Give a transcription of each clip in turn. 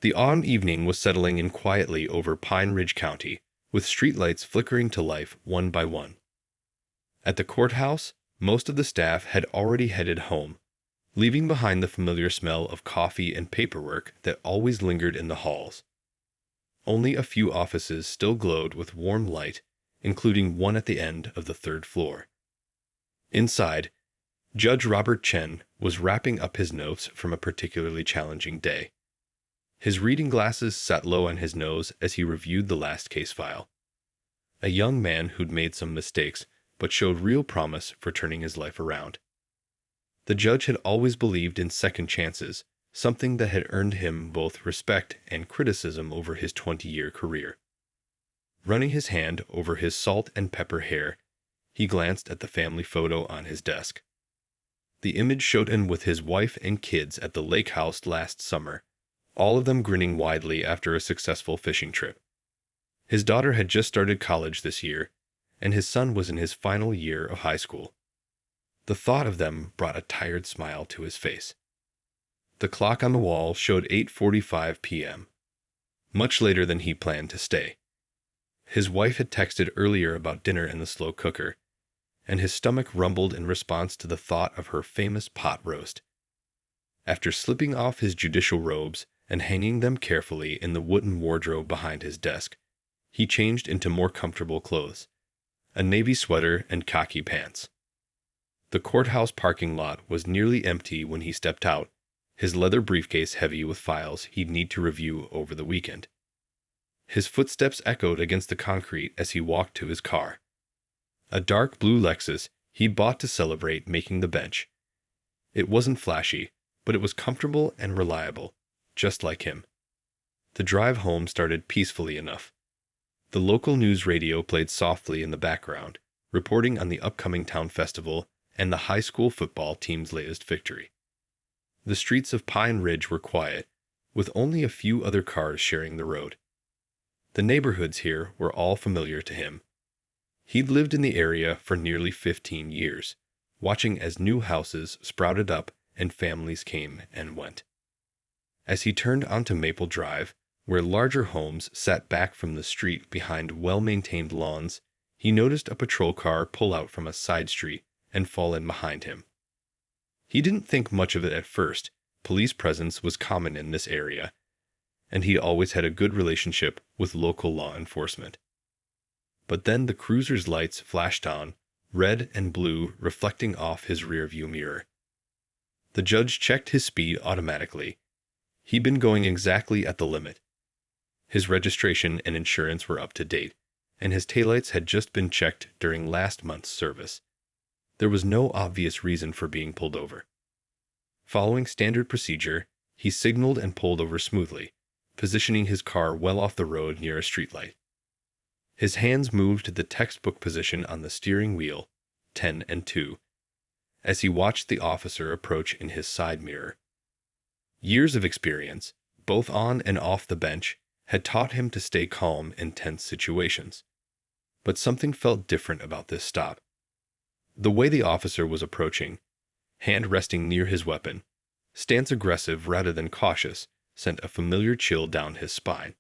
The autumn evening was settling in quietly over Pine Ridge County, with streetlights flickering to life one by one. At the courthouse, most of the staff had already headed home, leaving behind the familiar smell of coffee and paperwork that always lingered in the halls. Only a few offices still glowed with warm light, including one at the end of the third floor. Inside, Judge Robert Chen was wrapping up his notes from a particularly challenging day. His reading glasses sat low on his nose as he reviewed the last case file. A young man who'd made some mistakes, but showed real promise for turning his life around. The judge had always believed in second chances, something that had earned him both respect and criticism over his 20-year career. Running his hand over his salt and pepper hair, he glanced at the family photo on his desk. The image showed him with his wife and kids at the lake house last summer, all of them grinning widely after a successful fishing trip. His daughter had just started college this year, and his son was in his final year of high school. The thought of them brought a tired smile to his face. The clock on the wall showed 8:45 p.m., much later than he planned to stay. His wife had texted earlier about dinner in the slow cooker, and his stomach rumbled in response to the thought of her famous pot roast. After slipping off his judicial robes and hanging them carefully in the wooden wardrobe behind his desk, he changed into more comfortable clothes, a navy sweater and khaki pants. The courthouse parking lot was nearly empty when he stepped out, his leather briefcase heavy with files he'd need to review over the weekend. His footsteps echoed against the concrete as he walked to his car. A dark blue Lexus he'd bought to celebrate making the bench. It wasn't flashy, but it was comfortable and reliable, just like him. The drive home started peacefully enough. The local news radio played softly in the background, reporting on the upcoming town festival and the high school football team's latest victory. The streets of Pine Ridge were quiet, with only a few other cars sharing the road. The neighborhoods here were all familiar to him. He'd lived in the area for nearly 15 years, watching as new houses sprouted up and families came and went. As he turned onto Maple Drive, where larger homes sat back from the street behind well-maintained lawns, he noticed a patrol car pull out from a side street and fall in behind him. He didn't think much of it at first. Police presence was common in this area, and he always had a good relationship with local law enforcement. But then the cruiser's lights flashed on, red and blue reflecting off his rearview mirror. The judge checked his speed automatically. He'd been going exactly at the limit. His registration and insurance were up to date, and his taillights had just been checked during last month's service. There was no obvious reason for being pulled over. Following standard procedure, he signaled and pulled over smoothly, positioning his car well off the road near a streetlight. His hands moved to the textbook position on the steering wheel, 10 and 2, as he watched the officer approach in his side mirror. Years of experience, both on and off the bench, had taught him to stay calm in tense situations. But something felt different about this stop. The way the officer was approaching, hand resting near his weapon, stance aggressive rather than cautious, sent a familiar chill down his spine.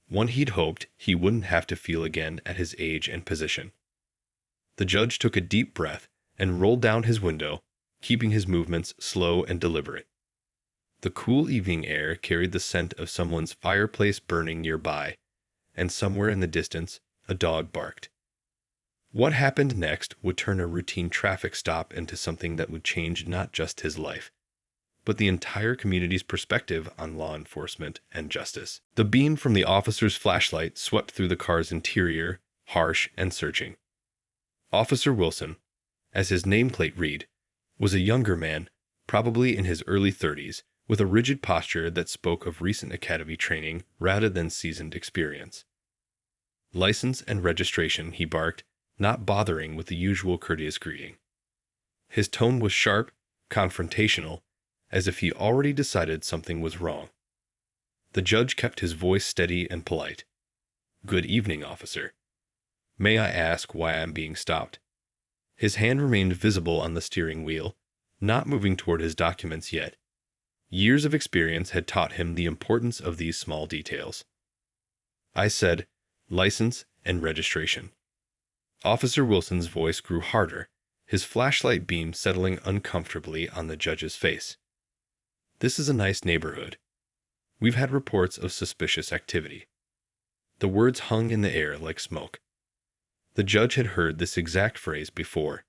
One he'd hoped he wouldn't have to feel again at his age and position. The judge took a deep breath and rolled down his window, keeping his movements slow and deliberate. The cool evening air carried the scent of someone's fireplace burning nearby, and somewhere in the distance, a dog barked. What happened next would turn a routine traffic stop into something that would change not just his life, but the entire community's perspective on law enforcement and justice. The beam from the officer's flashlight swept through the car's interior, harsh and searching. Officer Wilson, as his nameplate read, was a younger man, probably in his early 30s, with a rigid posture that spoke of recent academy training rather than seasoned experience. License and registration, he barked, not bothering with the usual courteous greeting. His tone was sharp, confrontational, as if he already decided something was wrong. The judge kept his voice steady and polite. "Good evening, officer. May I ask why I'm being stopped?" His hand remained visible on the steering wheel, not moving toward his documents yet. Years of experience had taught him the importance of these small details. I said, "License and registration." Officer Wilson's voice grew harder, his flashlight beam settling uncomfortably on the judge's face. "This is a nice neighborhood. We've had reports of suspicious activity." The words hung in the air like smoke. The judge had heard this exact phrase before,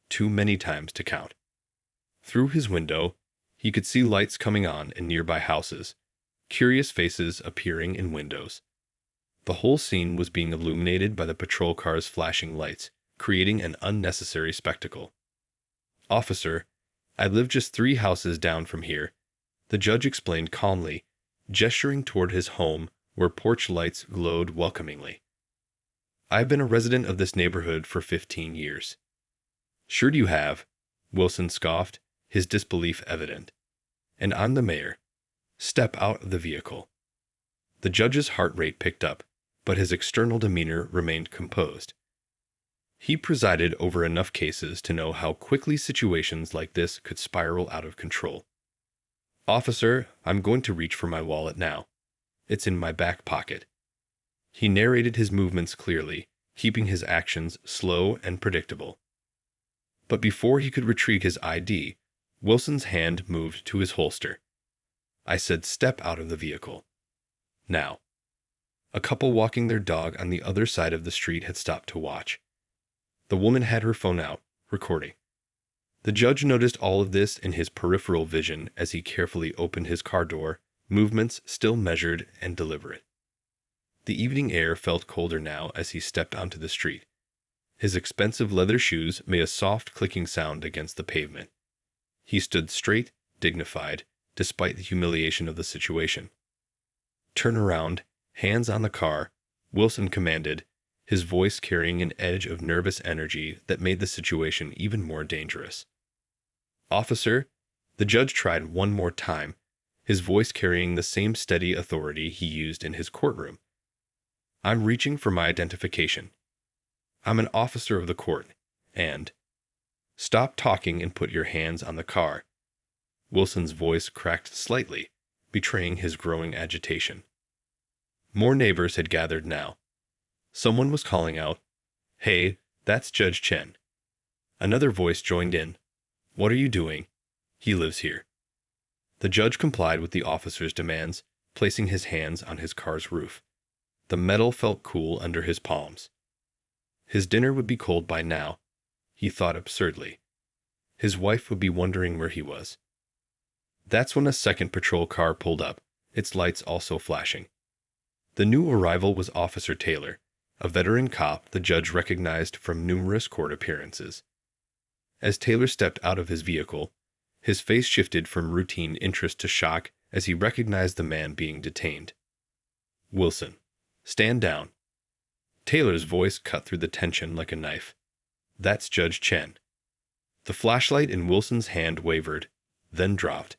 too many times to count. Through his window, he could see lights coming on in nearby houses, curious faces appearing in windows. The whole scene was being illuminated by the patrol cars' flashing lights, creating an unnecessary spectacle. "Officer, I live just 3 houses down from here," the judge explained calmly, gesturing toward his home where porch lights glowed welcomingly. "I've been a resident of this neighborhood for 15 years. "Sure you have," Wilson scoffed, his disbelief evident. "And I'm the mayor. Step out of the vehicle." The judge's heart rate picked up, but his external demeanor remained composed. He presided over enough cases to know how quickly situations like this could spiral out of control. "Officer, I'm going to reach for my wallet now. It's in my back pocket." He narrated his movements clearly, keeping his actions slow and predictable. But before he could retrieve his ID, Wilson's hand moved to his holster. I said, "Step out of the vehicle. Now." A couple walking their dog on the other side of the street had stopped to watch. The woman had her phone out, recording. The judge noticed all of this in his peripheral vision as he carefully opened his car door, movements still measured and deliberate. The evening air felt colder now as he stepped onto the street. His expensive leather shoes made a soft clicking sound against the pavement. He stood straight, dignified, despite the humiliation of the situation. "Turn around, hands on the car," Wilson commanded, his voice carrying an edge of nervous energy that made the situation even more dangerous. "Officer," the judge tried one more time, his voice carrying the same steady authority he used in his courtroom. "I'm reaching for my identification. I'm an officer of the court, and—" "Stop talking and put your hands on the car." Wilson's voice cracked slightly, betraying his growing agitation. More neighbors had gathered now. Someone was calling out, "Hey, that's Judge Chen." Another voice joined in, "What are you doing? He lives here." The judge complied with the officer's demands, placing his hands on his car's roof. The metal felt cool under his palms. His dinner would be cold by now, he thought absurdly. His wife would be wondering where he was. That's when a second patrol car pulled up, its lights also flashing. The new arrival was Officer Taylor, a veteran cop the judge recognized from numerous court appearances. As Taylor stepped out of his vehicle, his face shifted from routine interest to shock as he recognized the man being detained. "Wilson, stand down." Taylor's voice cut through the tension like a knife. "That's Judge Chen." The flashlight in Wilson's hand wavered, then dropped.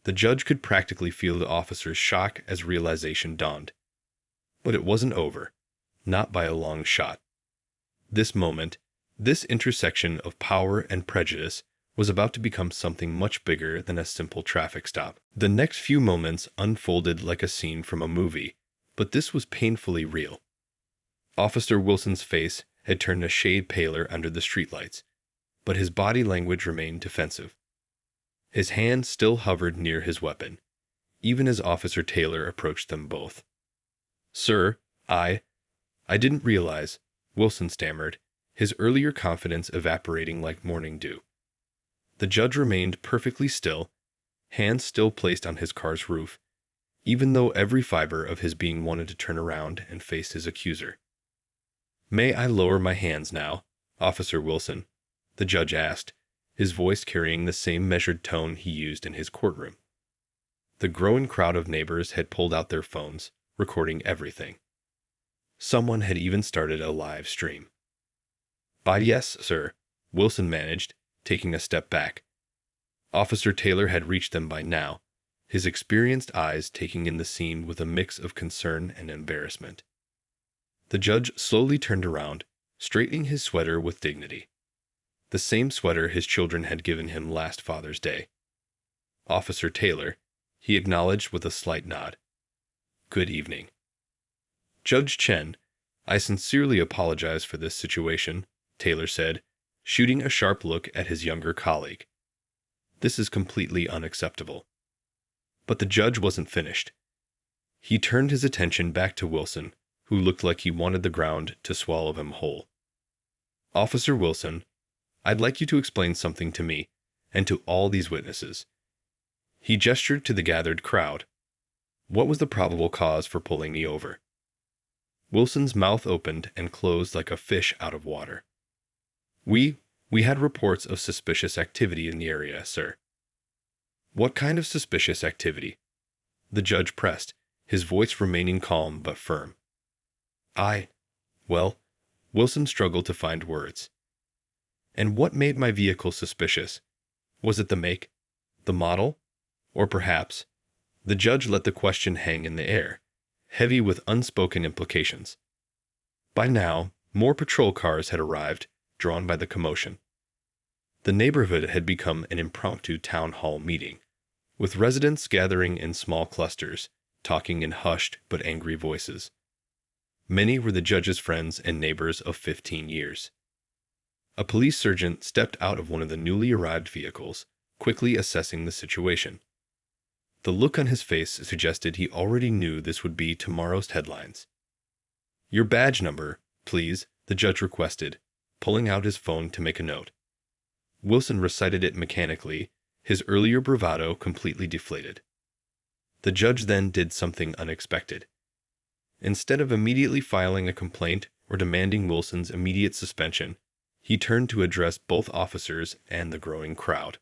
The judge could practically feel the officer's shock as realization dawned. But it wasn't over, not by a long shot. This moment, this intersection of power and prejudice, was about to become something much bigger than a simple traffic stop. The next few moments unfolded like a scene from a movie, but this was painfully real. Officer Wilson's face had turned a shade paler under the streetlights, but his body language remained defensive. His hand still hovered near his weapon, even as Officer Taylor approached them both. "Sir, I didn't realize," Wilson stammered, his earlier confidence evaporating like morning dew. The judge remained perfectly still, hands still placed on his car's roof, even though every fiber of his being wanted to turn around and face his accuser. "May I lower my hands now, Officer Wilson?" the judge asked, his voice carrying the same measured tone he used in his courtroom. The growing crowd of neighbors had pulled out their phones, recording everything. Someone had even started a live stream. Yes, sir," Wilson managed, taking a step back. Officer Taylor had reached them by now, his experienced eyes taking in the scene with a mix of concern and embarrassment. The judge slowly turned around, straightening his sweater with dignity. The same sweater his children had given him last Father's Day. Officer Taylor, he acknowledged with a slight nod. Good evening. Judge Chen, I sincerely apologize for this situation, Taylor said, shooting a sharp look at his younger colleague. This is completely unacceptable. But the judge wasn't finished. He turned his attention back to Wilson, who looked like he wanted the ground to swallow him whole. Officer Wilson, I'd like you to explain something to me and to all these witnesses. He gestured to the gathered crowd. What was the probable cause for pulling me over? Wilson's mouth opened and closed like a fish out of water. We had reports of suspicious activity in the area, sir. What kind of suspicious activity? The judge pressed, his voice remaining calm but firm. Well, Wilson struggled to find words. And what made my vehicle suspicious? Was it the make, the model, or perhaps? The judge let the question hang in the air, heavy with unspoken implications. By now, more patrol cars had arrived, drawn by the commotion. The neighborhood had become an impromptu town hall meeting, with residents gathering in small clusters, talking in hushed but angry voices. Many were the judge's friends and neighbors of 15 years. A police sergeant stepped out of one of the newly arrived vehicles, quickly assessing the situation. The look on his face suggested he already knew this would be tomorrow's headlines. Your badge number, please, the judge requested, pulling out his phone to make a note. Wilson recited it mechanically, his earlier bravado completely deflated. The judge then did something unexpected. Instead of immediately filing a complaint or demanding Wilson's immediate suspension, he turned to address both officers and the growing crowd.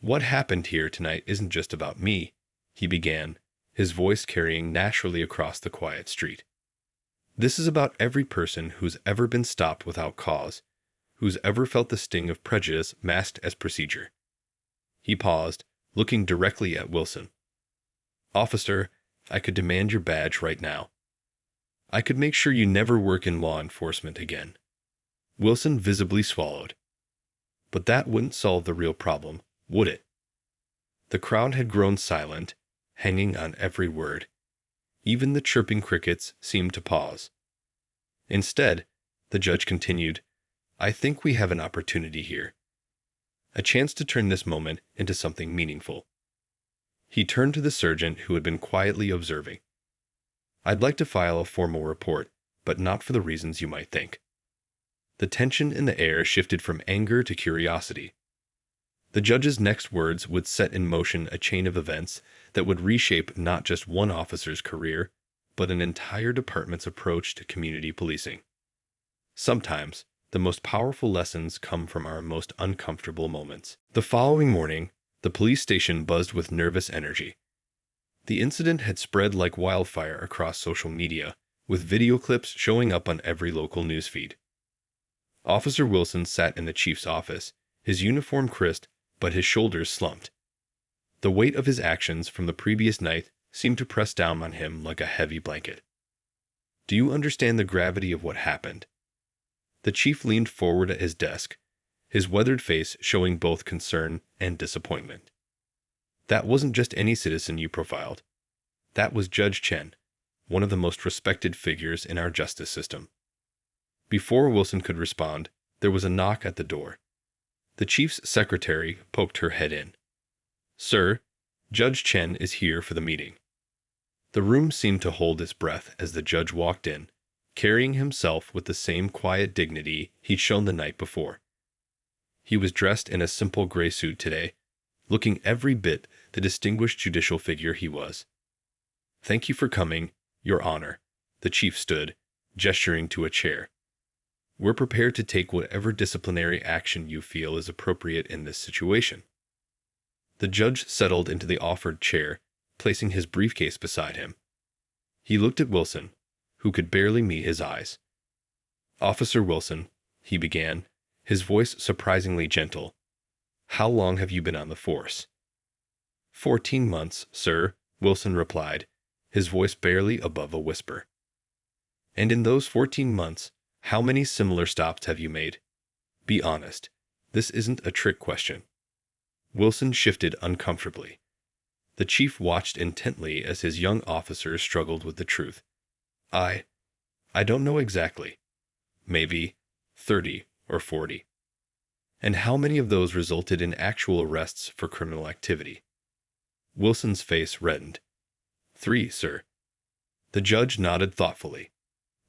What happened here tonight isn't just about me, he began, his voice carrying naturally across the quiet street. This is about every person who's ever been stopped without cause, who's ever felt the sting of prejudice masked as procedure. He paused, looking directly at Wilson. Officer, I could demand your badge right now. I could make sure you never work in law enforcement again. Wilson visibly swallowed. But that wouldn't solve the real problem, would it? The crowd had grown silent, hanging on every word. Even the chirping crickets seemed to pause. Instead, the judge continued, I think we have an opportunity here. A chance to turn this moment into something meaningful. He turned to the sergeant who had been quietly observing. I'd like to file a formal report, but not for the reasons you might think. The tension in the air shifted from anger to curiosity. The judge's next words would set in motion a chain of events that would reshape not just one officer's career, but an entire department's approach to community policing. Sometimes, the most powerful lessons come from our most uncomfortable moments. The following morning, the police station buzzed with nervous energy. The incident had spread like wildfire across social media, with video clips showing up on every local newsfeed. Officer Wilson sat in the chief's office, his uniform crisp, but his shoulders slumped. The weight of his actions from the previous night seemed to press down on him like a heavy blanket. Do you understand the gravity of what happened? The chief leaned forward at his desk, his weathered face showing both concern and disappointment. That wasn't just any citizen you profiled. That was Judge Chen, one of the most respected figures in our justice system. Before Wilson could respond, there was a knock at the door. The chief's secretary poked her head in. Sir, Judge Chen is here for the meeting. The room seemed to hold its breath as the judge walked in, carrying himself with the same quiet dignity he'd shown the night before. He was dressed in a simple gray suit today, looking every bit the distinguished judicial figure he was. Thank you for coming, Your Honor, the chief stood, gesturing to a chair. We're prepared to take whatever disciplinary action you feel is appropriate in this situation. The judge settled into the offered chair, placing his briefcase beside him. He looked at Wilson, who could barely meet his eyes. Officer Wilson, he began, his voice surprisingly gentle. How long have you been on the force? 14 months, sir, Wilson replied, his voice barely above a whisper. And in those 14 months, how many similar stops have you made? Be honest. This isn't a trick question. Wilson shifted uncomfortably. The chief watched intently as his young officer struggled with the truth. I don't know exactly. Maybe 30 or 40. And how many of those resulted in actual arrests for criminal activity? Wilson's face reddened. 3, sir. The judge nodded thoughtfully.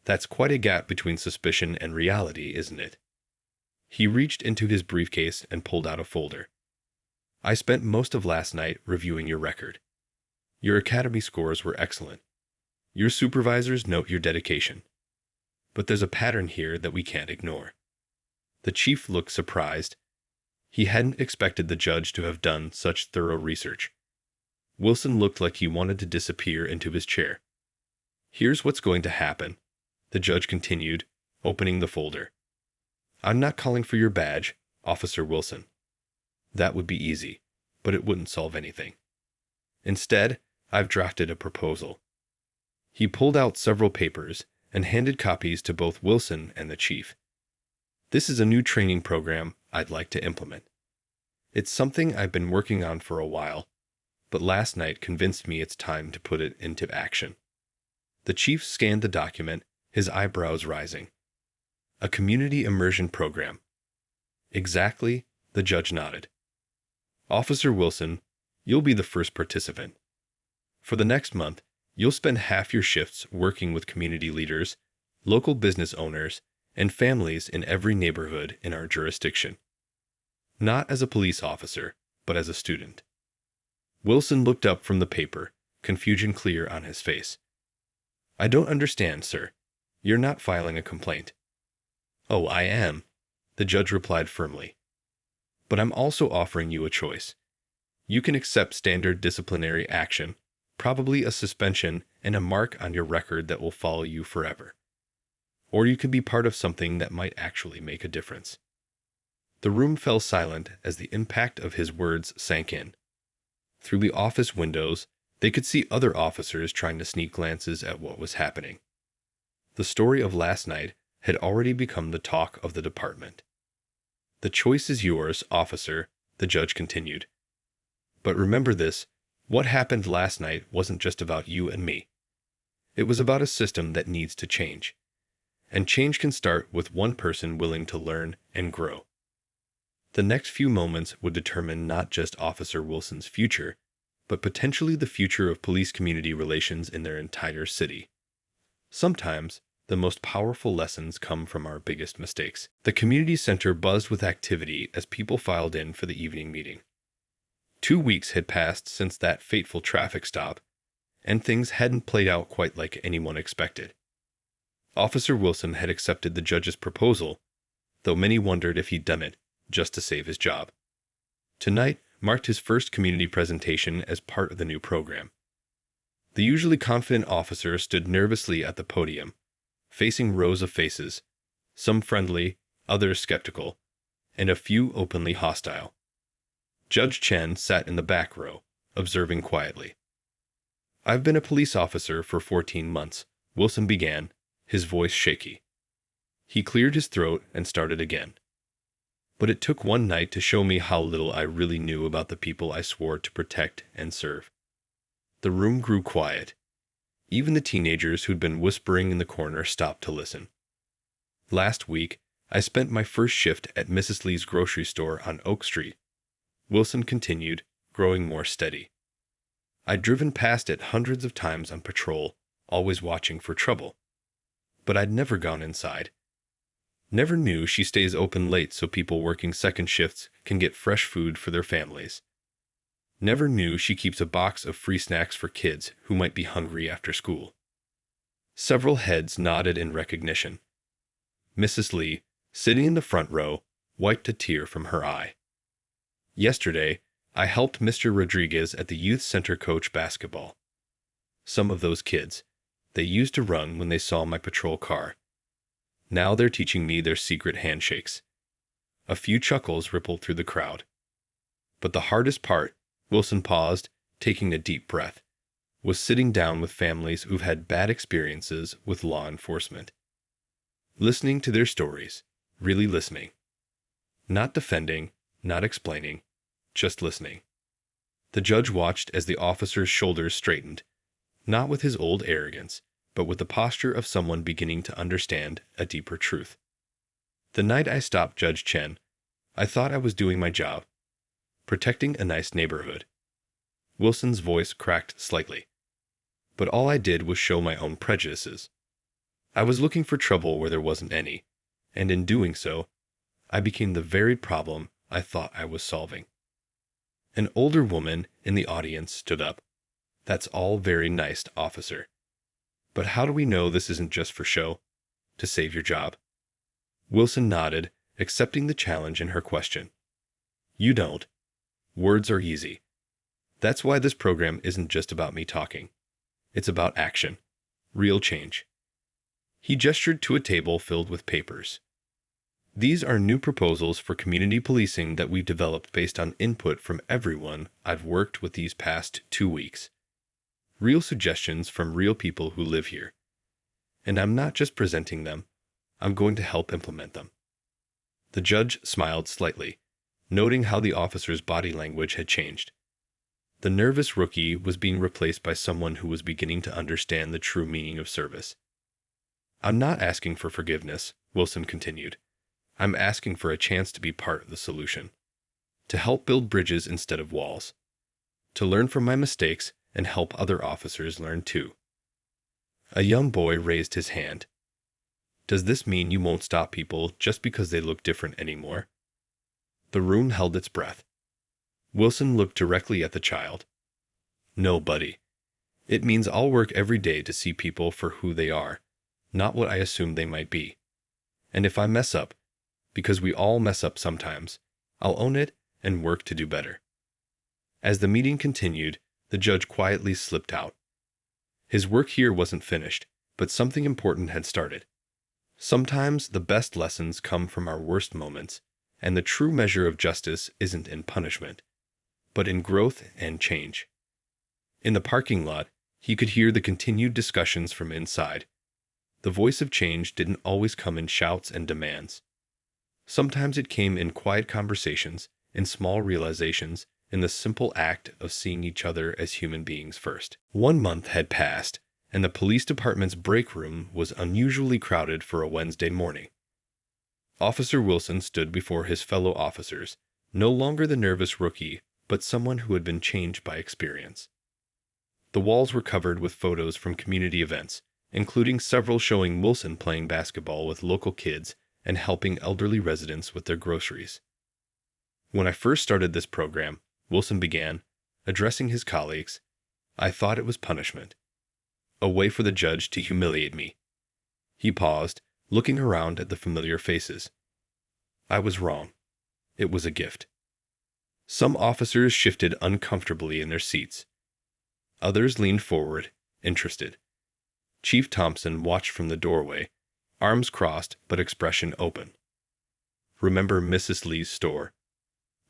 That's quite a gap between suspicion and reality, isn't it? He reached into his briefcase and pulled out a folder. I spent most of last night reviewing your record. Your academy scores were excellent. Your supervisors note your dedication. But there's a pattern here that we can't ignore. The chief looked surprised. He hadn't expected the judge to have done such thorough research. Wilson looked like he wanted to disappear into his chair. Here's what's going to happen, the judge continued, opening the folder. I'm not calling for your badge, Officer Wilson. That would be easy, but it wouldn't solve anything. Instead, I've drafted a proposal. He pulled out several papers and handed copies to both Wilson and the chief. This is a new training program I'd like to implement. It's something I've been working on for a while, but last night convinced me it's time to put it into action. The chief scanned the document, his eyebrows rising. A community immersion program. Exactly, the judge nodded. Officer Wilson, you'll be the first participant. For the next month, you'll spend half your shifts working with community leaders, local business owners, and families in every neighborhood in our jurisdiction. Not as a police officer, but as a student. Wilson looked up from the paper, confusion clear on his face. I don't understand, sir. You're not filing a complaint. Oh, I am, the judge replied firmly. But I'm also offering you a choice. You can accept standard disciplinary action, probably a suspension and a mark on your record that will follow you forever. Or you can be part of something that might actually make a difference. The room fell silent as the impact of his words sank in. Through the office windows, they could see other officers trying to sneak glances at what was happening. The story of last night had already become the talk of the department. The choice is yours, officer, the judge continued. But remember this, what happened last night wasn't just about you and me. It was about a system that needs to change. And change can start with one person willing to learn and grow. The next few moments would determine not just Officer Wilson's future, but potentially the future of police-community relations in their entire city. Sometimes, the most powerful lessons come from our biggest mistakes. The community center buzzed with activity as people filed in for the evening meeting. 2 weeks had passed since that fateful traffic stop, and things hadn't played out quite like anyone expected. Officer Wilson had accepted the judge's proposal, though many wondered if he'd done it just to save his job. Tonight marked his first community presentation as part of the new program. The usually confident officer stood nervously at the podium, facing rows of faces, some friendly, others skeptical, and a few openly hostile. Judge Chen sat in the back row, observing quietly. I've been a police officer for 14 months, Wilson began, his voice shaky. He cleared his throat and started again. But it took one night to show me how little I really knew about the people I swore to protect and serve. The room grew quiet. Even the teenagers who'd been whispering in the corner stopped to listen. Last week, I spent my first shift at Mrs. Lee's grocery store on Oak Street. Wilson continued, growing more steady. I'd driven past it hundreds of times on patrol, always watching for trouble. But I'd never gone inside. Never knew she stays open late so people working second shifts can get fresh food for their families. Never knew she keeps a box of free snacks for kids who might be hungry after school. Several heads nodded in recognition. Mrs. Lee, sitting in the front row, wiped a tear from her eye. Yesterday, I helped Mr. Rodriguez at the youth center coach basketball. Some of those kids, they used to run when they saw my patrol car. Now they're teaching me their secret handshakes. A few chuckles rippled through the crowd. But the hardest part, Wilson paused, taking a deep breath, was sitting down with families who've had bad experiences with law enforcement. Listening to their stories, really listening. Not defending, not explaining, just listening. The judge watched as the officer's shoulders straightened, not with his old arrogance, but with the posture of someone beginning to understand a deeper truth. The night I stopped Judge Chen, I thought I was doing my job, protecting a nice neighborhood. Wilson's voice cracked slightly. But all I did was show my own prejudices. I was looking for trouble where there wasn't any, and in doing so, I became the very problem I thought I was solving. An older woman in the audience stood up. That's all very nice, officer. But how do we know this isn't just for show, to save your job? Wilson nodded, accepting the challenge in her question. You don't. Words are easy. That's why this program isn't just about me talking. It's about action. Real change. He gestured to a table filled with papers. These are new proposals for community policing that we've developed based on input from everyone I've worked with these past 2 weeks. Real suggestions from real people who live here. And I'm not just presenting them, I'm going to help implement them. The judge smiled slightly, noting how the officer's body language had changed. The nervous rookie was being replaced by someone who was beginning to understand the true meaning of service. I'm not asking for forgiveness, Wilson continued. I'm asking for a chance to be part of the solution. To help build bridges instead of walls. To learn from my mistakes and help other officers learn too. A young boy raised his hand. Does this mean you won't stop people just because they look different anymore? The room held its breath. Wilson looked directly at the child. No, buddy. It means I'll work every day to see people for who they are, not what I assume they might be. And if I mess up, because we all mess up sometimes, I'll own it and work to do better. As the meeting continued, the judge quietly slipped out. His work here wasn't finished, but something important had started. Sometimes the best lessons come from our worst moments, and the true measure of justice isn't in punishment, but in growth and change. In the parking lot, he could hear the continued discussions from inside. The voice of change didn't always come in shouts and demands. Sometimes it came in quiet conversations, in small realizations, in the simple act of seeing each other as human beings first. 1 month had passed, and the police department's break room was unusually crowded for a Wednesday morning. Officer Wilson stood before his fellow officers, no longer the nervous rookie, but someone who had been changed by experience. The walls were covered with photos from community events, including several showing Wilson playing basketball with local kids and helping elderly residents with their groceries. When I first started this program, Wilson began, addressing his colleagues, I thought it was punishment. A way for the judge to humiliate me. He paused, looking around at the familiar faces. I was wrong. It was a gift. Some officers shifted uncomfortably in their seats. Others leaned forward, interested. Chief Thompson watched from the doorway, arms crossed but expression open. Remember Mrs. Lee's store?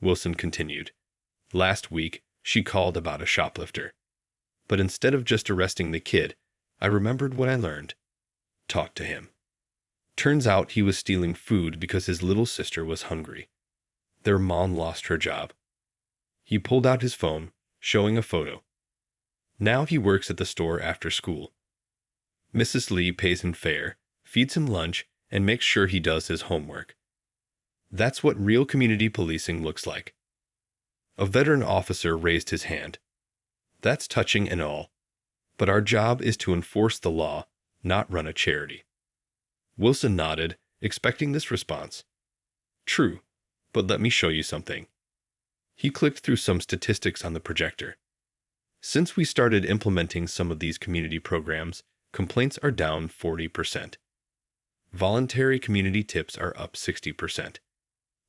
Wilson continued. Last week, she called about a shoplifter. But instead of just arresting the kid, I remembered what I learned. Talk to him. Turns out he was stealing food because his little sister was hungry. Their mom lost her job. He pulled out his phone, showing a photo. Now he works at the store after school. Mrs. Lee pays him fare, feeds him lunch, and makes sure he does his homework. That's what real community policing looks like. A veteran officer raised his hand. That's touching and all. But our job is to enforce the law, not run a charity. Wilson nodded, expecting this response. True, but let me show you something. He clicked through some statistics on the projector. Since we started implementing some of these community programs, complaints are down 40%. Voluntary community tips are up 60%.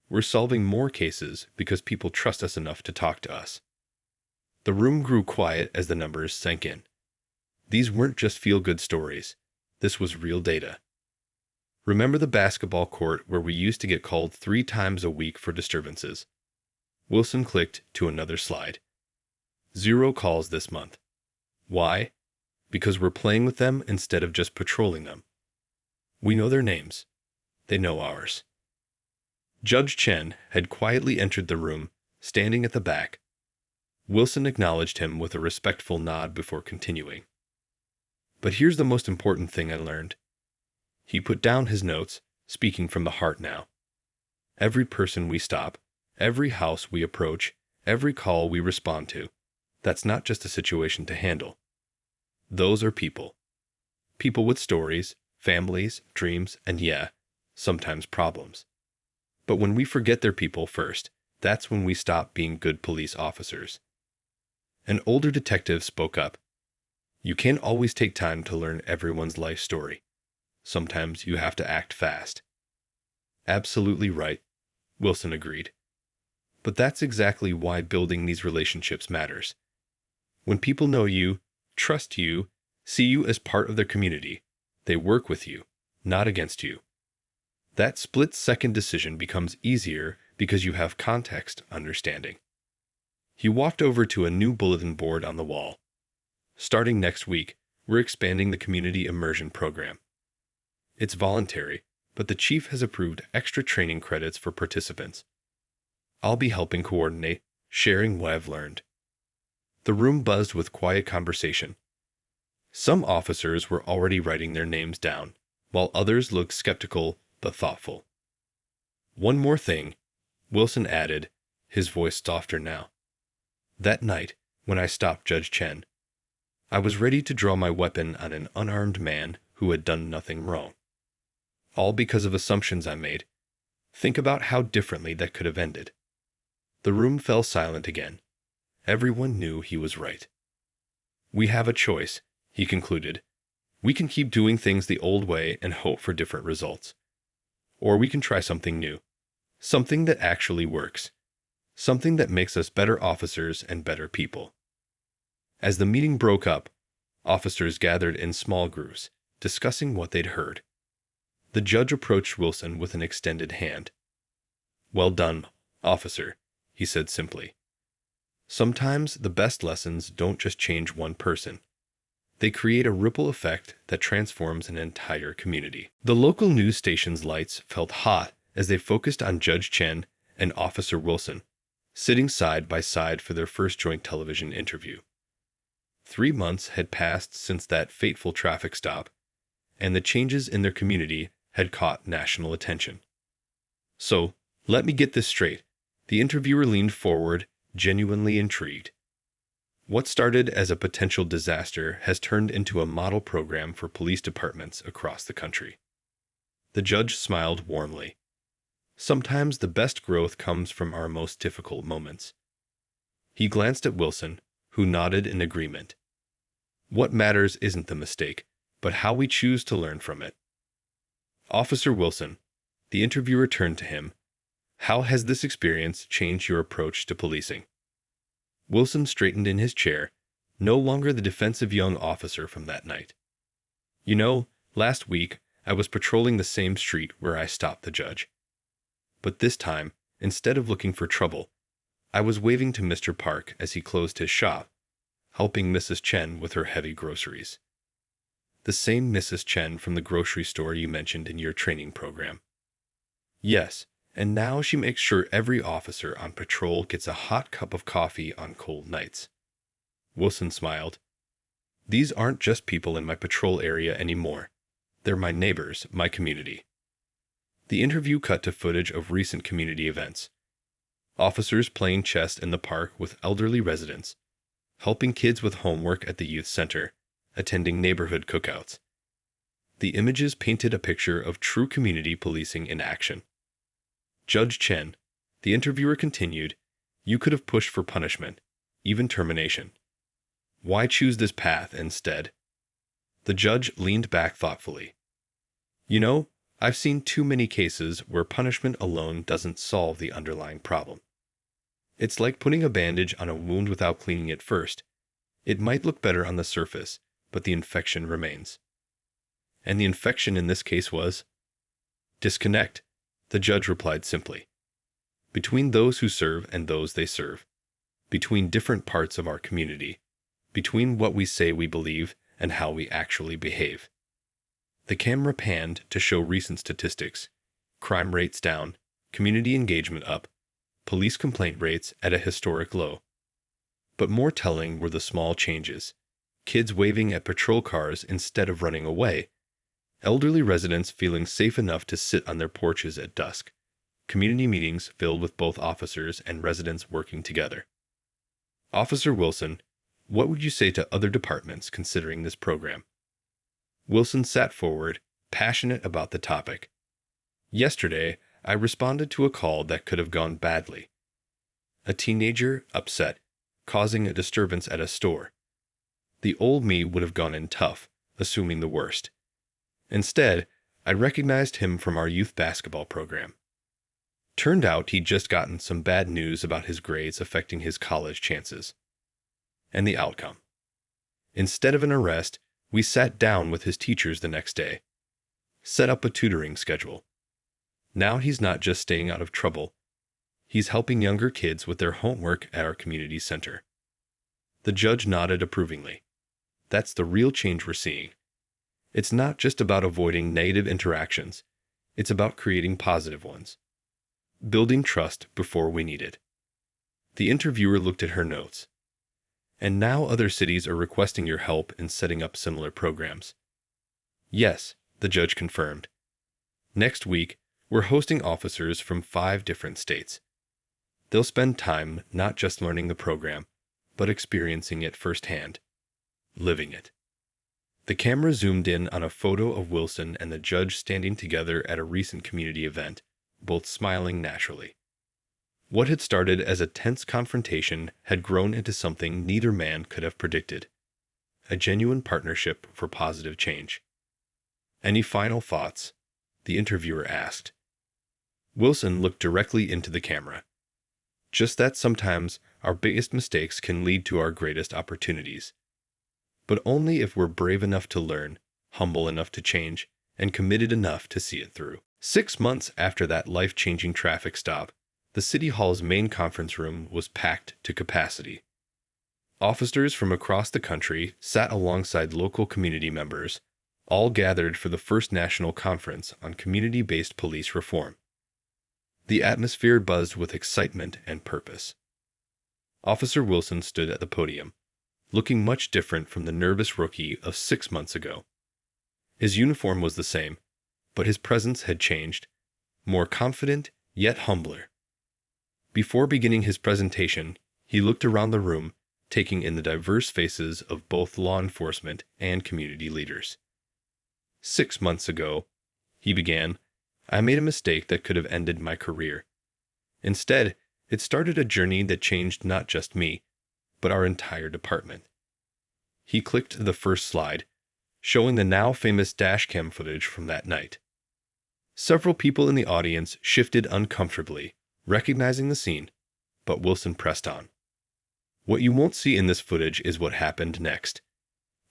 We're solving more cases because people trust us enough to talk to us. The room grew quiet as the numbers sank in. These weren't just feel-good stories. This was real data. Remember the basketball court where we used to get called 3 times a week for disturbances? Wilson clicked to another slide. 0 calls this month. Why? Because we're playing with them instead of just patrolling them. We know their names. They know ours. Judge Chen had quietly entered the room, standing at the back. Wilson acknowledged him with a respectful nod before continuing. But here's the most important thing I learned. He put down his notes, speaking from the heart now. Every person we stop, every house we approach, every call we respond to, that's not just a situation to handle. Those are people. People with stories, families, dreams, and yeah, sometimes problems. But when we forget they're people first, that's when we stop being good police officers. An older detective spoke up. You can't always take time to learn everyone's life story. Sometimes you have to act fast. Absolutely right, Wilson agreed. But that's exactly why building these relationships matters. When people know you, trust you, see you as part of their community, they work with you, not against you. That split-second decision becomes easier because you have context understanding. He walked over to a new bulletin board on the wall. Starting next week, we're expanding the community immersion program. It's voluntary, but the chief has approved extra training credits for participants. I'll be helping coordinate, sharing what I've learned. The room buzzed with quiet conversation. Some officers were already writing their names down, while others looked skeptical but thoughtful. One more thing, Wilson added, his voice softer now. That night, when I stopped Judge Chen, I was ready to draw my weapon on an unarmed man who had done nothing wrong. All because of assumptions I made. Think about how differently that could have ended. The room fell silent again. Everyone knew he was right. We have a choice, he concluded. We can keep doing things the old way and hope for different results. Or we can try something new. Something that actually works. Something that makes us better officers and better people. As the meeting broke up, officers gathered in small groups, discussing what they'd heard. The judge approached Wilson with an extended hand. Well done, officer, he said simply. Sometimes the best lessons don't just change one person. They create a ripple effect that transforms an entire community. The local news station's lights felt hot as they focused on Judge Chen and Officer Wilson, sitting side by side for their first joint television interview. 3 months had passed since that fateful traffic stop, and the changes in their community had caught national attention. So, let me get this straight. The interviewer leaned forward, genuinely intrigued. What started as a potential disaster has turned into a model program for police departments across the country. The judge smiled warmly. Sometimes the best growth comes from our most difficult moments. He glanced at Wilson, who nodded in agreement. What matters isn't the mistake, but how we choose to learn from it. Officer Wilson, the interviewer turned to him. How has this experience changed your approach to policing? Wilson straightened in his chair, no longer the defensive young officer from that night. You know, last week I was patrolling the same street where I stopped the judge. But this time, instead of looking for trouble, I was waving to Mr. Park as he closed his shop, helping Mrs. Chen with her heavy groceries. The same Mrs. Chen from the grocery store you mentioned in your training program. Yes, and now she makes sure every officer on patrol gets a hot cup of coffee on cold nights. Wilson smiled. These aren't just people in my patrol area anymore. They're my neighbors, my community. The interview cut to footage of recent community events. Officers playing chess in the park with elderly residents, helping kids with homework at the youth center, attending neighborhood cookouts. The images painted a picture of true community policing in action. Judge Chen, the interviewer continued, you could have pushed for punishment, even termination. Why choose this path instead? The judge leaned back thoughtfully. You know, I've seen too many cases where punishment alone doesn't solve the underlying problem. It's like putting a bandage on a wound without cleaning it first. It might look better on the surface, but the infection remains. And the infection in this case was disconnect, the judge replied simply. Between those who serve and those they serve. Between different parts of our community. Between what we say we believe and how we actually behave. The camera panned to show recent statistics. Crime rates down, community engagement up, police complaint rates at a historic low. But more telling were the small changes. Kids waving at patrol cars instead of running away. Elderly residents feeling safe enough to sit on their porches at dusk. Community meetings filled with both officers and residents working together. Officer Wilson, what would you say to other departments considering this program? Wilson sat forward, passionate about the topic. Yesterday, I responded to a call that could have gone badly. A teenager upset, causing a disturbance at a store. The old me would have gone in tough, assuming the worst. Instead, I recognized him from our youth basketball program. Turned out he'd just gotten some bad news about his grades affecting his college chances. And the outcome. Instead of an arrest, we sat down with his teachers the next day. Set up a tutoring schedule. Now he's not just staying out of trouble. He's helping younger kids with their homework at our community center. The judge nodded approvingly. That's the real change we're seeing. It's not just about avoiding negative interactions. It's about creating positive ones. Building trust before we need it. The interviewer looked at her notes. And now other cities are requesting your help in setting up similar programs. Yes, the judge confirmed. Next week, we're hosting officers from 5 different states. They'll spend time not just learning the program, but experiencing it firsthand. Living it. The camera zoomed in on a photo of Wilson and the judge standing together at a recent community event, both smiling naturally. What had started as a tense confrontation had grown into something neither man could have predicted. A genuine partnership for positive change. Any final thoughts? The interviewer asked. Wilson looked directly into the camera. Just that sometimes our biggest mistakes can lead to our greatest opportunities. But only if we're brave enough to learn, humble enough to change, and committed enough to see it through. 6 months after that life-changing traffic stop, the City Hall's main conference room was packed to capacity. Officers from across the country sat alongside local community members, all gathered for the first national conference on community-based police reform. The atmosphere buzzed with excitement and purpose. Officer Wilson stood at the podium, looking much different from the nervous rookie of 6 months ago. His uniform was the same, but his presence had changed, more confident yet humbler. Before beginning his presentation, he looked around the room, taking in the diverse faces of both law enforcement and community leaders. 6 months ago, he began, I made a mistake that could have ended my career. Instead, it started a journey that changed not just me, but our entire department. He clicked to the first slide, showing the now famous dashcam footage from that night. Several people in the audience shifted uncomfortably, recognizing the scene, but Wilson pressed on. What you won't see in this footage is what happened next.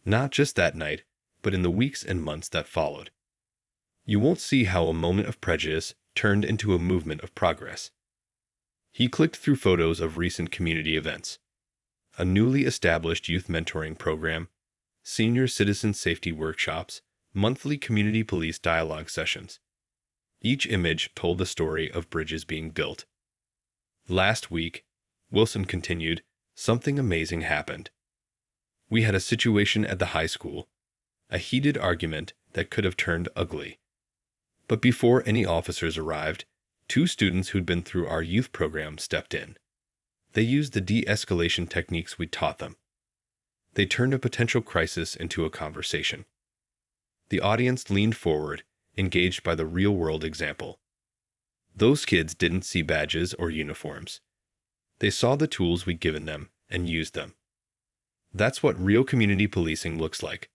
Not just that night, but in the weeks and months that followed. You won't see how a moment of prejudice turned into a movement of progress. He clicked through photos of recent community events. A newly established youth mentoring program, senior citizen safety workshops, monthly community police dialogue sessions. Each image told the story of bridges being built. Last week, Wilson continued, something amazing happened. We had a situation at the high school, a heated argument that could have turned ugly. But before any officers arrived, 2 students who'd been through our youth program stepped in. They used the de-escalation techniques we taught them. They turned a potential crisis into a conversation. The audience leaned forward, engaged by the real-world example. Those kids didn't see badges or uniforms. They saw the tools we'd given them and used them. That's what real community policing looks like.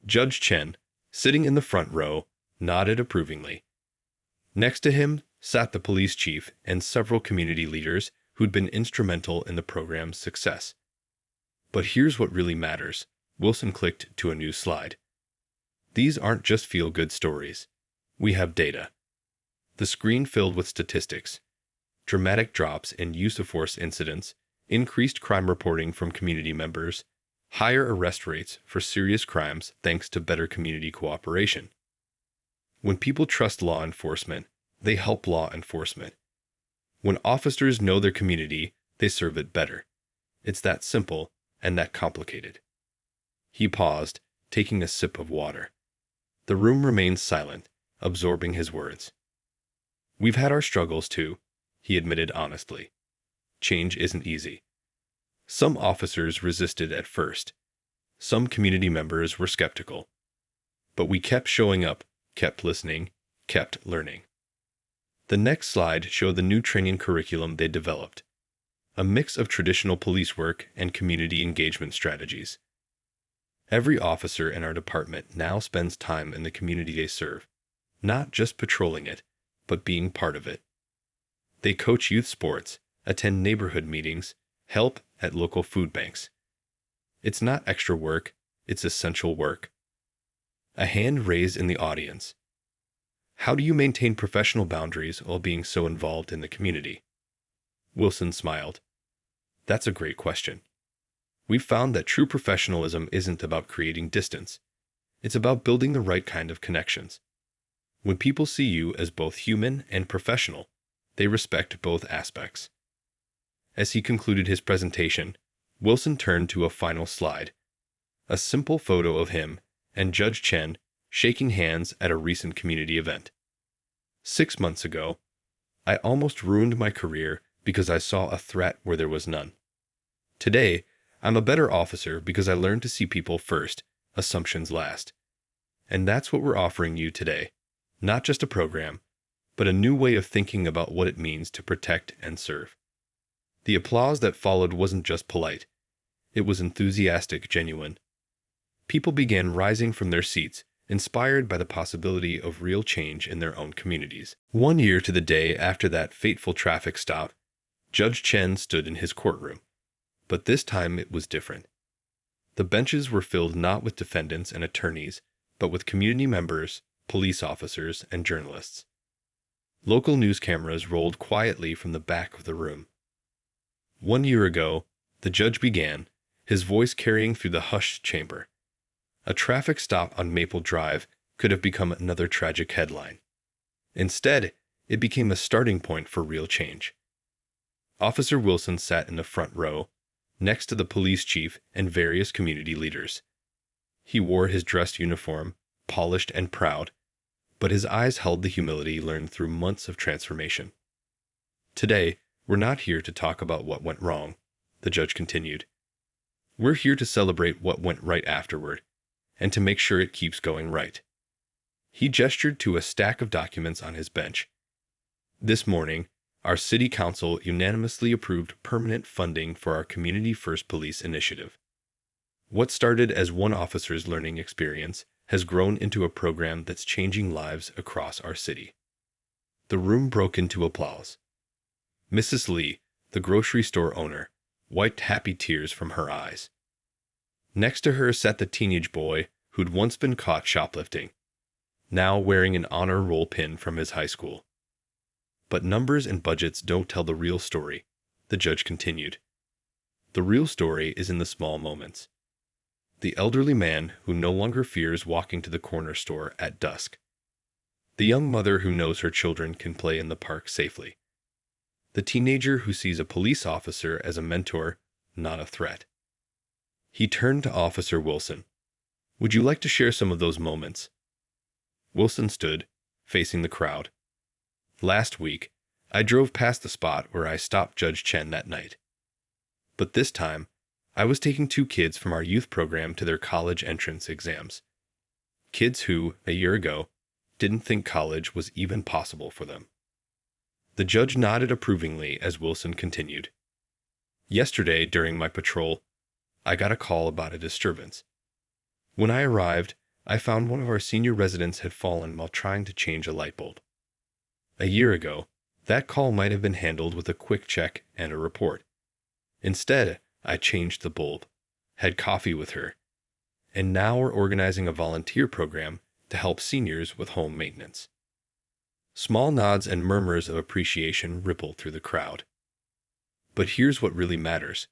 Judge Chen, sitting in the front row, nodded approvingly. Next to him sat the police chief and several community leaders who'd been instrumental in the program's success. But here's what really matters. Wilson clicked to a new slide. These aren't just feel-good stories. We have data. The screen filled with statistics. Dramatic drops in use-of-force incidents, increased crime reporting from community members, higher arrest rates for serious crimes thanks to better community cooperation. When people trust law enforcement, they help law enforcement. When officers know their community, they serve it better. It's that simple and that complicated. He paused, taking a sip of water. The room remained silent, absorbing his words. We've had our struggles too, he admitted honestly. Change isn't easy. Some officers resisted at first. Some community members were skeptical. But we kept showing up, kept listening, kept learning. The next slide showed the new training curriculum they developed, a mix of traditional police work and community engagement strategies. Every officer in our department now spends time in the community they serve, not just patrolling it, but being part of it. They coach youth sports, attend neighborhood meetings, help at local food banks. It's not extra work, it's essential work. A hand raised in the audience. How do you maintain professional boundaries while being so involved in the community? Wilson smiled. That's a great question. We've found that true professionalism isn't about creating distance. It's about building the right kind of connections. When people see you as both human and professional, they respect both aspects. As he concluded his presentation, Wilson turned to a final slide, a simple photo of him and Judge Chen shaking hands at a recent community event. 6 months ago, I almost ruined my career because I saw a threat where there was none. Today, I'm a better officer because I learned to see people first, assumptions last. And that's what we're offering you today. Not just a program, but a new way of thinking about what it means to protect and serve. The applause that followed wasn't just polite. It was enthusiastic, genuine. People began rising from their seats, inspired by the possibility of real change in their own communities. 1 year to the day after that fateful traffic stop, Judge Chen stood in his courtroom. But this time it was different. The benches were filled not with defendants and attorneys, but with community members, police officers, and journalists. Local news cameras rolled quietly from the back of the room. 1 year ago, the judge began, his voice carrying through the hushed chamber. A traffic stop on Maple Drive could have become another tragic headline. Instead, it became a starting point for real change. Officer Wilson sat in the front row, next to the police chief and various community leaders. He wore his dress uniform, polished and proud, but his eyes held the humility learned through months of transformation. Today, we're not here to talk about what went wrong, the judge continued. We're here to celebrate what went right afterward, and to make sure it keeps going right. He gestured to a stack of documents on his bench. This morning, our city council unanimously approved permanent funding for our Community First Police initiative. What started as one officer's learning experience has grown into a program that's changing lives across our city. The room broke into applause. Mrs. Lee, the grocery store owner, wiped happy tears from her eyes. Next to her sat the teenage boy who'd once been caught shoplifting, now wearing an honor roll pin from his high school. But numbers and budgets don't tell the real story, the judge continued. The real story is in the small moments. The elderly man who no longer fears walking to the corner store at dusk. The young mother who knows her children can play in the park safely. The teenager who sees a police officer as a mentor, not a threat. He turned to Officer Wilson. Would you like to share some of those moments? Wilson stood, facing the crowd. Last week, I drove past the spot where I stopped Judge Chen that night. But this time, I was taking 2 kids from our youth program to their college entrance exams. Kids who, a year ago, didn't think college was even possible for them. The judge nodded approvingly as Wilson continued. Yesterday, during my patrol, I got a call about a disturbance. When I arrived, I found one of our senior residents had fallen while trying to change a light bulb. A year ago, that call might have been handled with a quick check and a report. Instead, I changed the bulb, had coffee with her, and now we're organizing a volunteer program to help seniors with home maintenance. Small nods and murmurs of appreciation rippled through the crowd. But here's what really matters.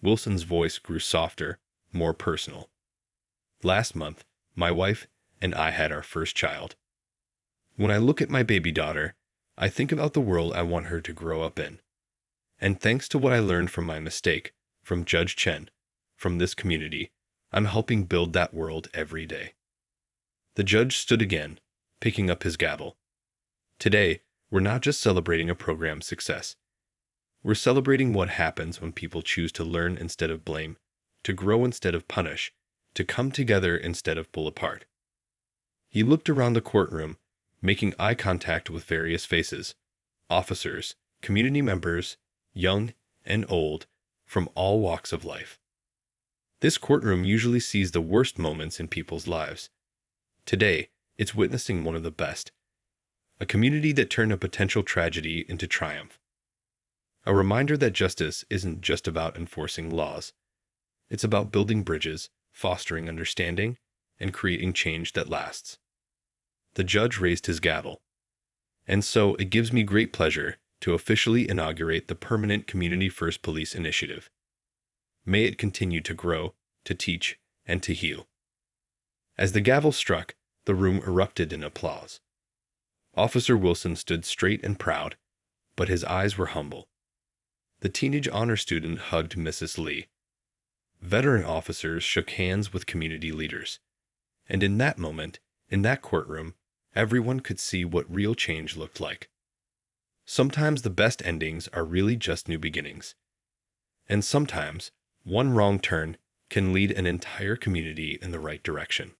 Wilson's voice grew softer, more personal. Last month, my wife and I had our first child. When I look at my baby daughter, I think about the world I want her to grow up in. And thanks to what I learned from my mistake, from Judge Chen, from this community, I'm helping build that world every day. The judge stood again, picking up his gavel. Today, we're not just celebrating a program's success. We're celebrating what happens when people choose to learn instead of blame, to grow instead of punish, to come together instead of pull apart. He looked around the courtroom, making eye contact with various faces, officers, community members, young and old, from all walks of life. This courtroom usually sees the worst moments in people's lives. Today, it's witnessing one of the best. A community that turned a potential tragedy into triumph. A reminder that justice isn't just about enforcing laws. It's about building bridges, fostering understanding, and creating change that lasts. The judge raised his gavel. And so it gives me great pleasure to officially inaugurate the permanent Community First Police Initiative. May it continue to grow, to teach, and to heal. As the gavel struck, the room erupted in applause. Officer Wilson stood straight and proud, but his eyes were humble. The teenage honor student hugged Mrs. Lee. Veteran officers shook hands with community leaders. And in that moment, in that courtroom, everyone could see what real change looked like. Sometimes the best endings are really just new beginnings. And sometimes, one wrong turn can lead an entire community in the right direction.